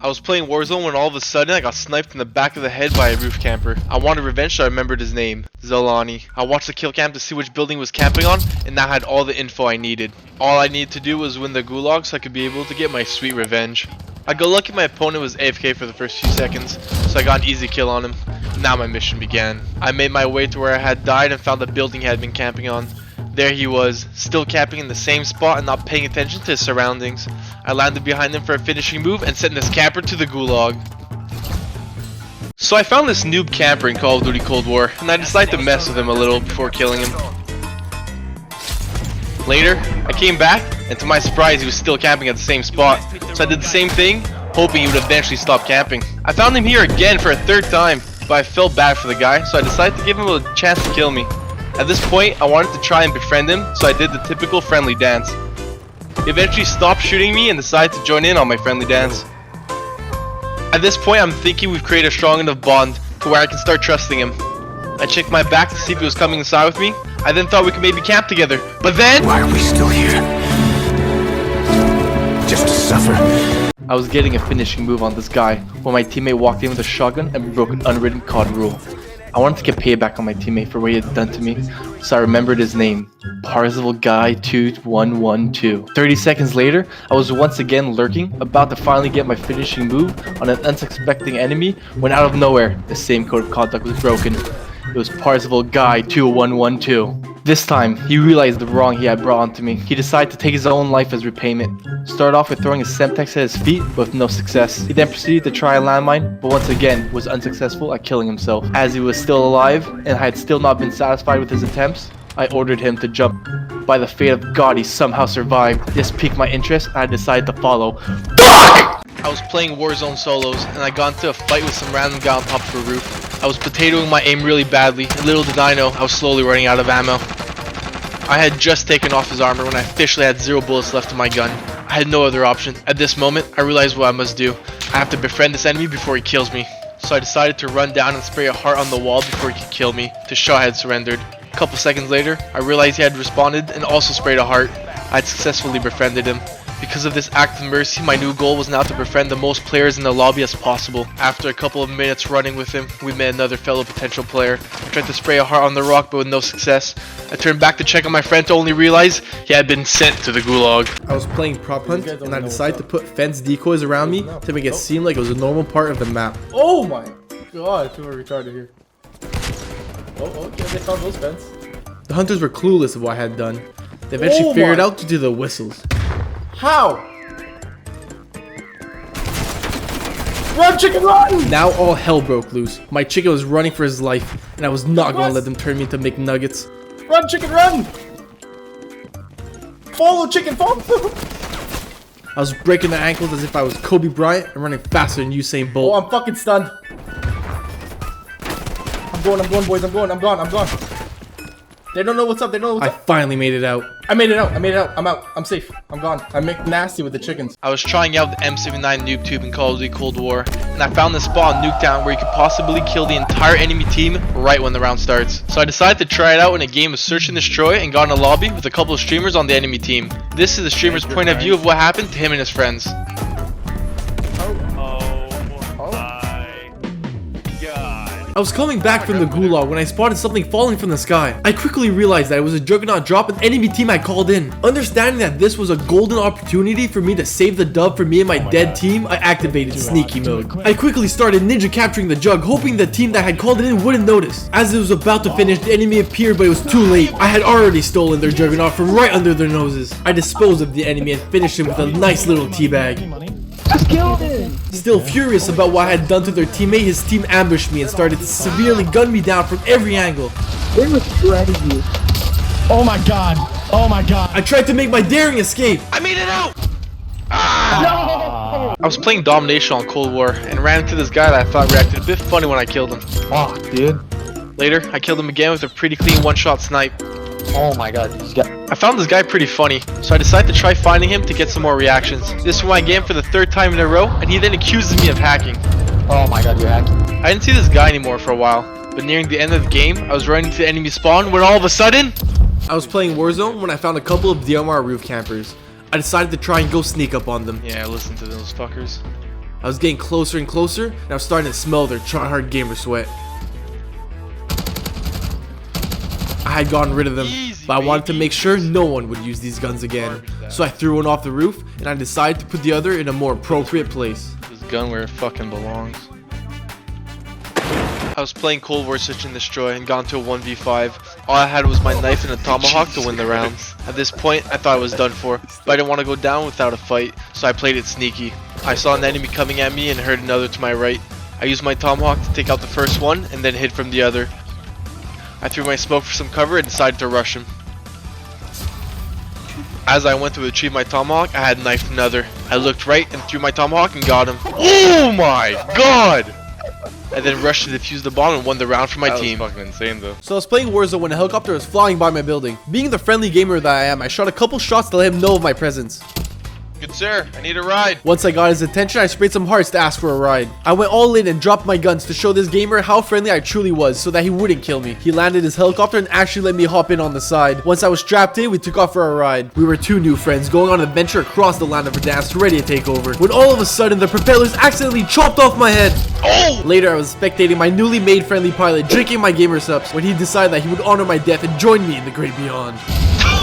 was playing Warzone when all of a sudden I got sniped in the back of the head by a roof camper. I wanted revenge, so I remembered his name, Zolani. I watched the kill cam to see which building he was camping on, and that had all the info I needed. All I needed to do was win the gulag so I could be able to get my sweet revenge. I got lucky my opponent was AFK for the first few seconds, so I got an easy kill on him. Now my mission began. I made my way to where I had died and found the building he had been camping on. There he was, still camping in the same spot and not paying attention to his surroundings. I landed behind him for a finishing move and sent this camper to the gulag. So I found this noob camper in Call of Duty Cold War, and I decided to mess with him a little before killing him. Later, I came back, and to my surprise he was still camping at the same spot, so I did the same thing, hoping he would eventually stop camping. I found him here again for a third time, but I felt bad for the guy, so I decided to give him a chance to kill me. At this point, I wanted to try and befriend him, so I did the typical friendly dance. He eventually stopped shooting me and decided to join in on my friendly dance. At this point, I'm thinking we've created a strong enough bond to where I can start trusting him. I checked my back to see if he was coming inside with me. I then thought we could maybe camp together, but then... Why are we still here? Just to suffer? I was getting a finishing move on this guy when my teammate walked in with a shotgun and broke an unwritten COD rule. I wanted to get payback on my teammate for what he had done to me, so I remembered his name, Parzival Guy 2112. 30 seconds later, I was once again lurking, about to finally get my finishing move on an unsuspecting enemy, when out of nowhere, the same code of conduct was broken. It was Parzival Guy 2112. This time, he realized the wrong he had brought onto me. He decided to take his own life as repayment. Started off with throwing a Semtex at his feet, but with no success. He then proceeded to try a landmine, but once again was unsuccessful at killing himself. As he was still alive, and I had still not been satisfied with his attempts, I ordered him to jump. By the fate of God, he somehow survived. This piqued my interest, and I decided to follow. Fuck! I was playing Warzone solos, and I got into a fight with some random guy on top of a roof. I was potatoing my aim really badly, and little did I know, I was slowly running out of ammo. I had just taken off his armor when I officially had 0 bullets left in my gun. I had no other option. At this moment, I realized what I must do. I have to befriend this enemy before he kills me. So I decided to run down and spray a heart on the wall before he could kill me, to show I had surrendered. A couple seconds later, I realized he had responded and also sprayed a heart. I had successfully befriended him. Because of this act of mercy, my new goal was now to befriend the most players in the lobby as possible. After a couple of minutes running with him, we met another fellow potential player. I tried to spray a heart on the rock, but with no success. I turned back to check on my friend to only realize he had been sent to the gulag. I was playing prop hunt, and I decided to put fence decoys around me to make it seem like it was a normal part of the map. Oh my god, people are retarded here. Oh, okay, they found those fence. The hunters were clueless of what I had done. They eventually figured out to do the whistles. How? Run, chicken, run! Now all hell broke loose. My chicken was running for his life, and I was not going to let them turn me into McNuggets. Run, chicken, run! Follow, chicken, follow! I was breaking their ankles as if I was Kobe Bryant and running faster than Usain Bolt. Oh, I'm fucking stunned. I'm going, boys, I'm gone. They don't know what's up, I finally made it out. I made it out, I'm out, I'm safe, I'm gone. I make nasty with the chickens. I was trying out the M79 noob tube in Call of Duty Cold War, and I found this spot on Nuketown where you could possibly kill the entire enemy team right when the round starts. So I decided to try it out in a game of Search and Destroy and got in a lobby with a couple of streamers on the enemy team. This is the streamer's point of view of what happened to him and his friends. I was coming back from the gulag when I spotted something falling from the sky. I quickly realized that it was a juggernaut drop an enemy team had called in. Understanding that this was a golden opportunity for me to save the dub for me and my dead team, I activated sneaky mode. I quickly started ninja capturing the jug, hoping the team that had called it in wouldn't notice. As it was about to finish, the enemy appeared, but it was too late. I had already stolen their juggernaut from right under their noses. I disposed of the enemy and finished him with a nice little teabag. Just killed him! Still furious about what I had done to their teammate, his team ambushed me and started to severely gun me down from every angle. They were shredding you. Oh my god. Oh my god. I tried to make my daring escape. I made it out! Ah! I was playing Domination on Cold War and ran into this guy that I thought reacted a bit funny when I killed him. Fuck, dude. Later, I killed him again with a pretty clean one-shot snipe. Oh my god, this guy. I found this guy pretty funny, so I decided to try finding him to get some more reactions. This is when I game for the 3rd time in a row, and he then accuses me of hacking. Oh my god, you're hacking. I didn't see this guy anymore for a while, but nearing the end of the game, I was running to the enemy spawn when all of a sudden... I was playing Warzone when I found a couple of DMR roof campers. I decided to try and go sneak up on them. Yeah, listen to those fuckers. I was getting closer and closer, and I was starting to smell their tryhard gamer sweat. I had gotten rid of them, but I wanted to make sure no one would use these guns again. So I threw one off the roof, and I decided to put the other in a more appropriate place. This gun where it fucking belongs. I was playing Cold War Search and Destroy and got into a 1v5. All I had was my knife and a tomahawk to win the round. At this point, I thought I was done for, but I didn't want to go down without a fight, so I played it sneaky. I saw an enemy coming at me and heard another to my right. I used my tomahawk to take out the first one and then hid from the other. I threw my smoke for some cover and decided to rush him. As I went to retrieve my tomahawk, I had knifed another. I looked right and threw my tomahawk and got him. Oh my god! I then rushed to defuse the bomb and won the round for my team. That was fucking insane though. So I was playing Warzone when a helicopter was flying by my building. Being the friendly gamer that I am, I shot a couple shots to let him know of my presence. Good sir, I need a ride. Once I got his attention, I sprayed some hearts to ask for a ride. I went all in and dropped my guns to show this gamer how friendly I truly was so that he wouldn't kill me. He landed his helicopter and actually let me hop in on the side. Once I was strapped in, we took off for a ride. We were two new friends going on an adventure across the land of Verdansk ready to take over. When all of a sudden, the propellers accidentally chopped off my head. Oh! Later, I was spectating my newly made friendly pilot drinking my gamer subs when he decided that he would honor my death and join me in the great beyond.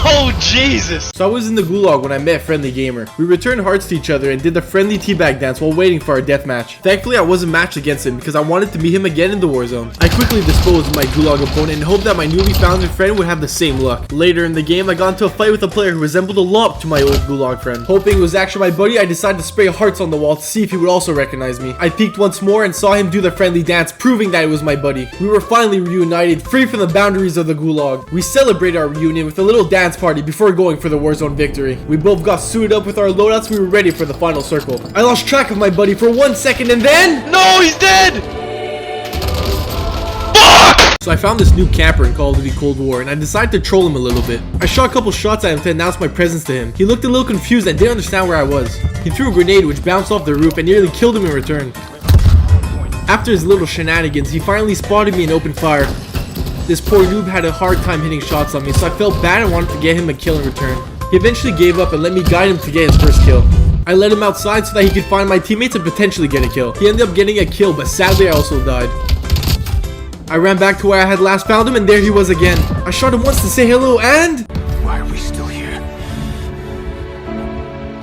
Oh Jesus! So I was in the gulag when I met Friendly Gamer. We returned hearts to each other and did the friendly teabag dance while waiting for our deathmatch. Thankfully, I wasn't matched against him because I wanted to meet him again in the Warzone. I quickly disposed of my gulag opponent and hoped that my newly founded friend would have the same luck. Later in the game, I got into a fight with a player who resembled a lot to my old gulag friend. Hoping it was actually my buddy, I decided to spray hearts on the wall to see if he would also recognize me. I peeked once more and saw him do the friendly dance, proving that it was my buddy. We were finally reunited, free from the boundaries of the gulag. We celebrated our reunion with a little dance party before going for the Warzone victory. We both got suited up with our loadouts. We were ready for the final circle. I lost track of my buddy for 1 second and then... No, he's dead! So I found this new camper in Call of Duty Cold War and I decided to troll him a little bit. I shot a couple shots at him to announce my presence to him. He looked a little confused and didn't understand where I was. He threw a grenade which bounced off the roof and nearly killed him in return. After his little shenanigans, he finally spotted me and opened fire. This poor noob had a hard time hitting shots on me, so I felt bad and wanted to get him a kill in return. He eventually gave up and let me guide him to get his first kill. I led him outside so that he could find my teammates and potentially get a kill. He ended up getting a kill, but sadly I also died. I ran back to where I had last found him and there he was again. I shot him once to say hello and... Why are we still here?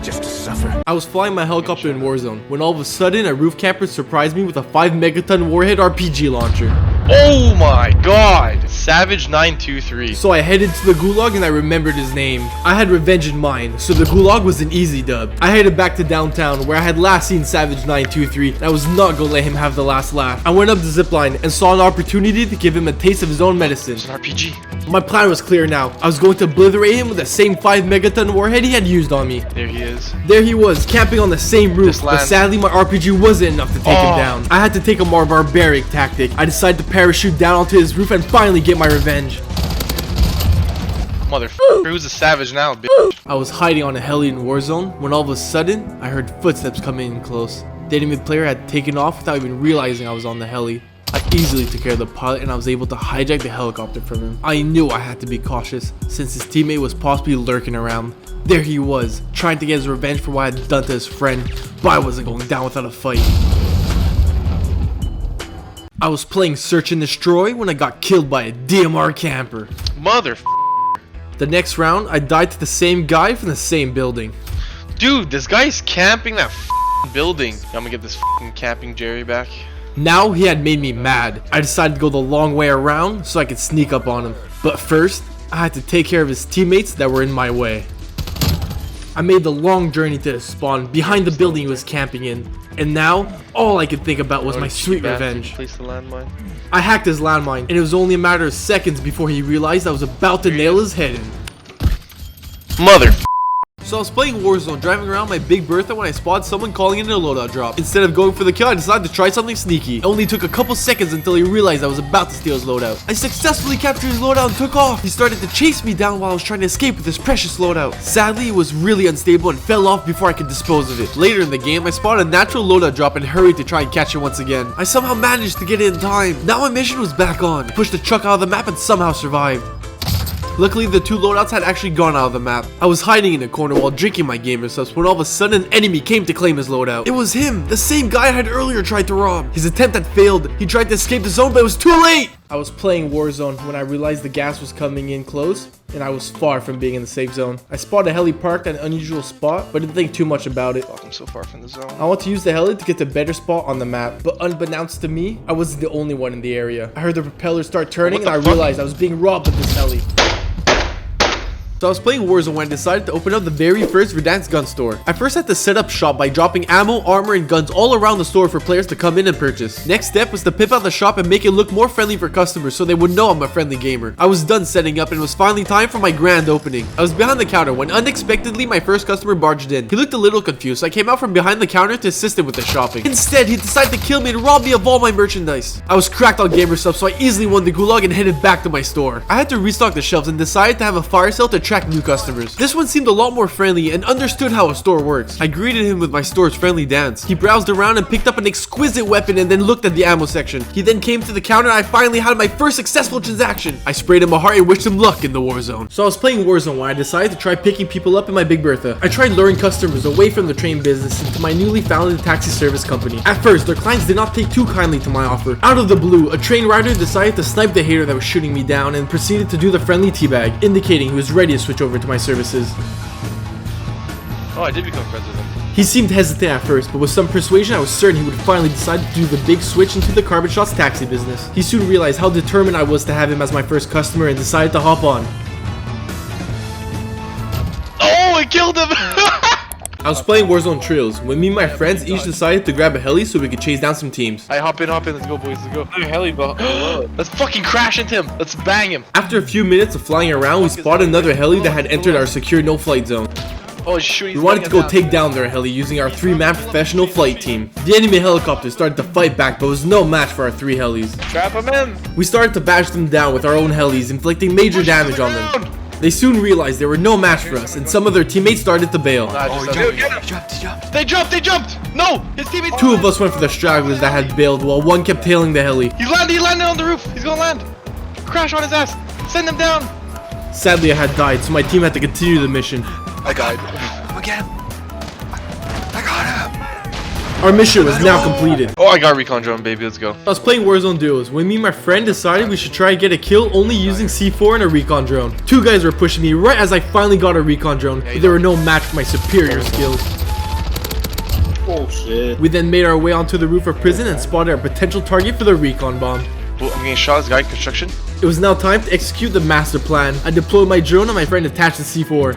Just to suffer. I was flying my helicopter in Warzone when all of a sudden a roof camper surprised me with a 5 megaton warhead RPG launcher. Oh my god! Savage 923. So I headed to the gulag and I remembered his name. I had revenge in mind, so the gulag was an easy dub. I headed back to downtown where I had last seen Savage 923 and I was not gonna let him have the last laugh. I went up the zipline and saw an opportunity to give him a taste of his own medicine. It's an RPG. My plan was clear now. I was going to obliterate him with the same 5 megaton warhead he had used on me. There he is. There he was, camping on the same roof, Just but land. sadly my RPG wasn't enough to take him down. I had to take a more barbaric tactic. I decided to parachute down onto his roof and finally get my revenge. Motherfucker, who's a savage now, bitch? I was hiding on a heli in Warzone when all of a sudden, I heard footsteps coming in close. The enemy player had taken off without even realizing I was on the heli. I easily took care of the pilot and I was able to hijack the helicopter from him. I knew I had to be cautious since his teammate was possibly lurking around. There he was, trying to get his revenge for what I had done to his friend, but I wasn't going down without a fight. I was playing Search and Destroy when I got killed by a DMR camper. Motherfucker. The next round, I died to the same guy from the same building. Dude, this guy's camping that building. I'm gonna get this camping Jerry back. Now he had made me mad. I decided to go the long way around so I could sneak up on him. But first, I had to take care of his teammates that were in my way. I made the long journey to his spawn behind the building he was camping in. And now, all I could think about was my sweet revenge. Place the landmine. I hacked his landmine, and it was only a matter of seconds before he realized I was about to nail his head in. Mother. So I was playing Warzone, driving around my Big Bertha when I spotted someone calling in a loadout drop. Instead of going for the kill, I decided to try something sneaky. It only took a couple seconds until he realized I was about to steal his loadout. I successfully captured his loadout and took off. He started to chase me down while I was trying to escape with his precious loadout. Sadly, it was really unstable and fell off before I could dispose of it. Later in the game, I spotted a natural loadout drop and hurried to try and catch it once again. I somehow managed to get it in time. Now my mission was back on. I pushed the truck out of the map and somehow survived. Luckily, the two loadouts had actually gone out of the map. I was hiding in a corner while drinking my gamer subs when all of a sudden an enemy came to claim his loadout. It was him, the same guy I had earlier tried to rob. His attempt had failed. He tried to escape the zone, but it was too late. I was playing Warzone when I realized the gas was coming in close, and I was far from being in the safe zone. I spotted a heli parked at an unusual spot, but didn't think too much about it. I'm so far from the zone. I want to use the heli to get to a better spot on the map, but unbeknownst to me, I wasn't the only one in the area. I heard the propeller start turning, and I realized I was being robbed of this heli. So I was playing Warzone when I decided to open up the very first Verdansk gun store. I first had to set up shop by dropping ammo, armor, and guns all around the store for players to come in and purchase. Next step was to pimp out the shop and make it look more friendly for customers so they would know I'm a friendly gamer. I was done setting up and it was finally time for my grand opening. I was behind the counter when unexpectedly my first customer barged in. He looked a little confused, so I came out from behind the counter to assist him with the shopping. Instead, he decided to kill me and rob me of all my merchandise. I was cracked on gamer stuff, so I easily won the gulag and headed back to my store. I had to restock the shelves and decided to have a fire sale to attract new customers. This one seemed a lot more friendly and understood how a store works. I greeted him with my store's friendly dance. He browsed around and picked up an exquisite weapon and then looked at the ammo section. He then came to the counter and I finally had my first successful transaction. I sprayed him a heart and wished him luck in the Warzone. So I was playing Warzone when I decided to try picking people up in my Big Bertha. I tried luring customers away from the train business into my newly founded taxi service company. At first, their clients did not take too kindly to my offer. Out of the blue, a train rider decided to snipe the hater that was shooting me down and proceeded to do the friendly teabag, indicating he was ready to switch over to my services. Oh, I did become friends with him. He seemed hesitant at first, but with some persuasion I was certain he would finally decide to do the big switch into the carbonSHOTS taxi business. He soon realized how determined I was to have him as my first customer and decided to hop on. Oh, I killed him! I was playing Warzone Trails when me and my friends each decided to grab a heli so we could chase down some teams. I hop in, let's go boys, let's go. Heli, let's fucking crash into him, let's bang him. After a few minutes of flying around, we spotted another heli that had entered our secure no-flight zone. Oh shoot, We wanted to go take down their heli using our 3-man professional flight team. The enemy helicopter started to fight back but was no match for our 3 helis. Trap him in. We started to bash them down with our own helis, inflicting major damage on them. They soon realized they were no match for us, and some of their teammates started to bail. They jumped! No! His teammates. 2 of us went for the stragglers that had bailed, while 1 kept tailing the heli. He landed on the roof! He's gonna land! Crash on his ass! Send him down! Sadly, I had died, so my team had to continue the mission. I died. Again. I got him. Our mission was now completed. Oh, I got a recon drone, baby, let's go. I was playing Warzone duos when me and my friend decided we should try and get a kill only using C4 and a recon drone. 2 guys were pushing me right as I finally got a recon drone, but they were no match for my superior skills. Oh shit. We then made our way onto the roof of prison and spotted our potential target for the recon bomb. Oh, I'm getting shot, this guy, construction. It was now time to execute the master plan. I deployed my drone and my friend attached the C4.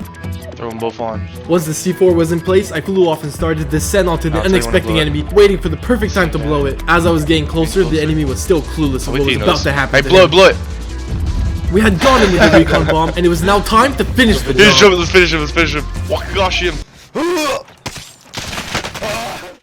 Throw them both on. Once the C4 was in place, I flew off and started to descend onto the I'll tell you when to unexpected blow it. enemy, waiting for the perfect time to blow it. As I was getting closer, the enemy was still clueless of what was about to happen. Hey, to blow him. it. We had gone in with the recon bomb, and it was now time to finish the Let's job. let's finish him. Gosh him.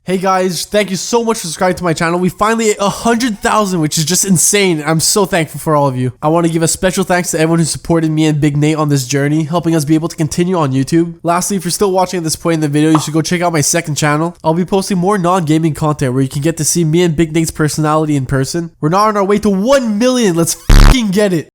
Hey guys, thank you so much for subscribing to my channel. We finally hit 100,000, which is just insane. I'm so thankful for all of you. I want to give a special thanks to everyone who supported me and Big Nate on this journey, helping us be able to continue on YouTube. Lastly, if you're still watching at this point in the video, you should go check out my second channel. I'll be posting more non-gaming content where you can get to see me and Big Nate's personality in person. We're now on our way to 1 million. Let's fucking get it.